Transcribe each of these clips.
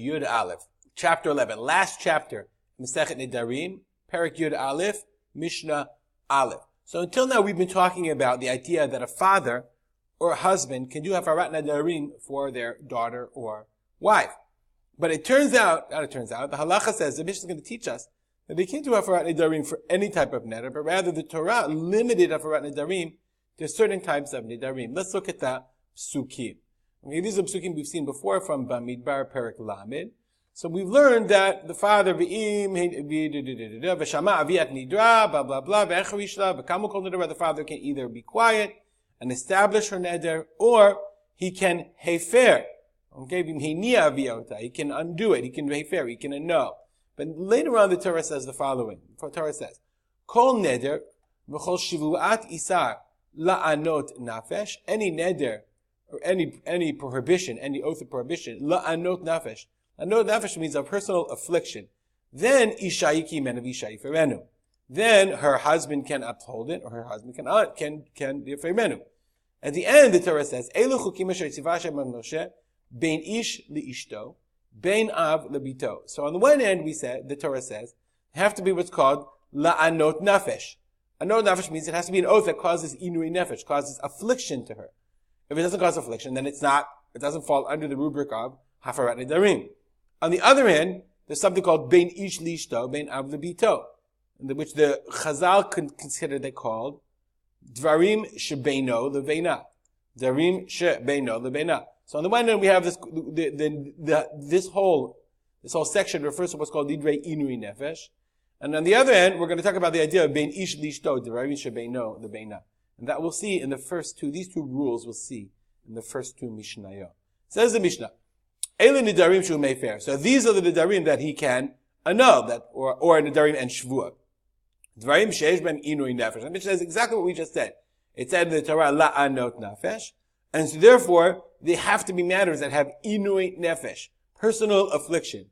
Yud Aleph, chapter 11, last chapter, Masechet Nedarim, Perek Yud Aleph, Mishnah Aleph. So until now we've been talking about the idea that a father or a husband can do hafarat nedarim for their daughter or wife. But the halacha says, the Mishnah is going to teach us that they can't do hafarat nedarim for any type of neder, but rather the Torah limited hafarat nedarim to certain types of nedarim. Let's look at the psukim. Okay, these are psukim we've seen before from Bamidbar Perek Lamed. So we've learned that the father v'shama aviat nidra, blah blah blah, v'echarishla, v'kamu kol neder, the father can either be quiet and establish her neder, or he can hefer. Okay, he can undo it, he can hefer, he can annul. But later on the Torah says the following. The Torah says, Kol neder v'chol shivuat isar la'anot nafesh, any neder, or any prohibition, any oath of prohibition, la'anot nafesh. Annul nafesh means a personal affliction. Then ishayiki menav ishayferenu. Then her husband can uphold it, or her husband can yaferenu. At the end, the Torah says, Elu chukim asher tzivah Hashem al Moshe bein ish liishto, bein av lebito. So on the one hand, the Torah says, it have to be what's called la'anot nafesh. Annul nafesh means it has to be an oath that causes inui nefesh, causes affliction to her. If it doesn't cause affliction, then it doesn't fall under the rubric of hafarat nedarim. On the other hand, there's something called bein ish lishto, bein av lebito, which the Chazal consider they called dvarim shebeino leveina. Dvarim shebeino leveina. So on the one hand, we have this whole section refers to what's called nidrei inui nefesh, and on the other hand, we're going to talk about the idea of bein ish lishto, dvarim shebeino leveina, and that we'll see in the first two. These two rules we'll see in the first two Mishnayot. Says the Mishnah. So these are the nedarim that he can annul, or nedarim and shvuah. Dvarim sheish ben inui nefesh. The Mishnah says exactly what we just said. It said in the Torah la'anot nefesh, and so therefore they have to be matters that have inui nefesh, personal affliction.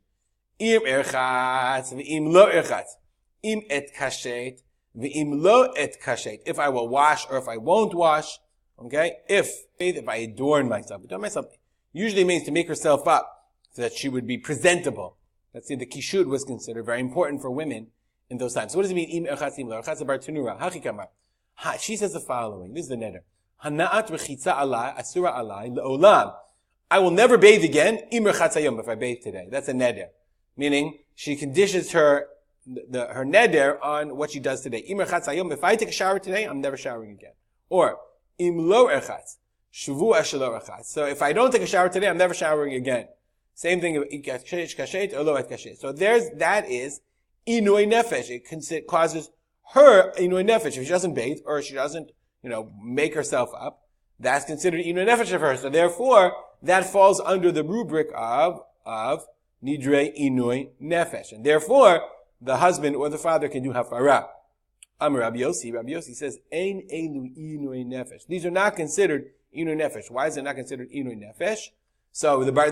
Im erchatz v'im lo erchatz, im et kashet v'im lo et kashet. If I will wash or if I won't wash, okay. If I adorn myself, usually means to make herself up so that she would be presentable. Let's say the kishud was considered very important for women in those times. So what does it mean? Im erchatzim lo erchatz bar tenura. Hachikamar. She says the following. This is the neder. Hana'at rechitza alai asura alai leolam. I will never bathe again. Im erchatzayom, if I bathe today. That's a neder. Meaning she conditions her neder on what she does today. Im erchatzayom. If I take a shower today, I'm never showering again. Or im lo erchatz. So if I don't take a shower today, I'm never showering again. Same thing, so that is inui nefesh. It causes her inui nefesh. If she doesn't bathe, or she doesn't, make herself up, that's considered inui nefesh of her. So therefore, that falls under the rubric of nidrei inui nefesh. And therefore, the husband or the father can do hafarah. Amar Rabbi Yossi says, ein elu inui nefesh. These are not considered inui nefesh. Why is it not considered inui nefesh? So there's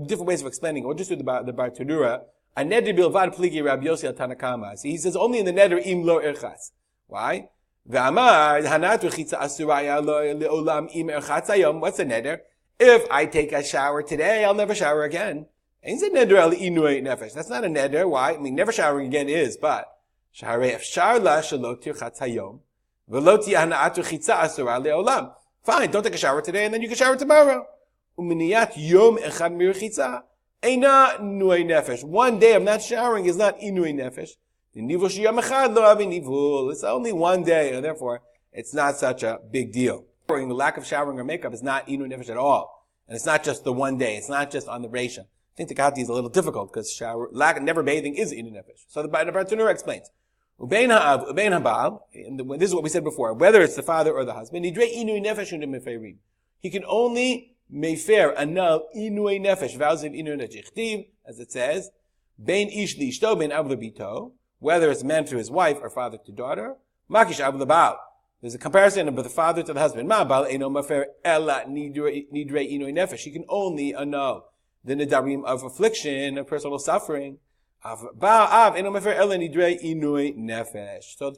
different ways of explaining. We'll just do the bar tenura. A neder bilvad pligi Rabbi Yossi al Tanakama. See, he says only in the neder im lo erchatz. Why? V'amar hanat rechitza asuraya leolam im erchatz hayom. What's a neder? If I take a shower today, I'll never shower again. Ain't it neder al inui nefesh? That's not a neder. Why? I mean, never showering again is, but shaharei afshar la shelo tirchatz hayom v'lo ti hanat rechitza asura leolam. Fine, don't take a shower today, and then you can shower tomorrow. Uminiyat yom echad mirchitza eina inui nefesh. One day of not showering is not inui nefesh. It's only one day, and therefore it's not such a big deal. The lack of showering or makeup is not inui nefesh at all, and it's not just the one day. It's not just on the reisha. I think the Gati is a little difficult because never bathing is inui nefesh. So the Bartanura explains. Ubein ha'av, ubein ha'bal, this is what we said before, whether it's the father or the husband, nidrei inui nefesh unde meferim. He can only mefer, annul, inui nefesh, vows of inui nefesh, as it says, bein ish li'ishto, bein av lebito, whether it's man to his wife or father to daughter, makish av lebal. There's a comparison of the father to the husband. Ma bal eino mefer, ella nidrei inui nefesh. He can only annul the nedarim of affliction, of personal suffering. So to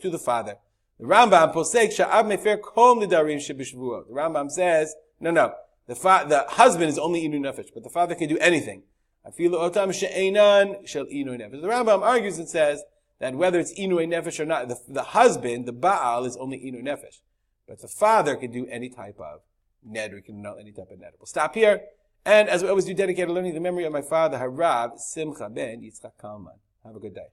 the father. The Rambam posek sha'av mefer kol nedarim shebishvuah. The Rambam says, no. The husband is only inu nefesh, but the father can do anything. Afilu otam she'enan shel inui nefesh. The Rambam argues and says that whether it's inui nefesh or not, the husband, the Baal, is only inui nefesh. But the father can do any type of neder, can annul any type of neder. We'll stop here. And as we always do, dedicated learning the memory of my father, Harav Simcha ben Yitzchak Kalman. Have a good day.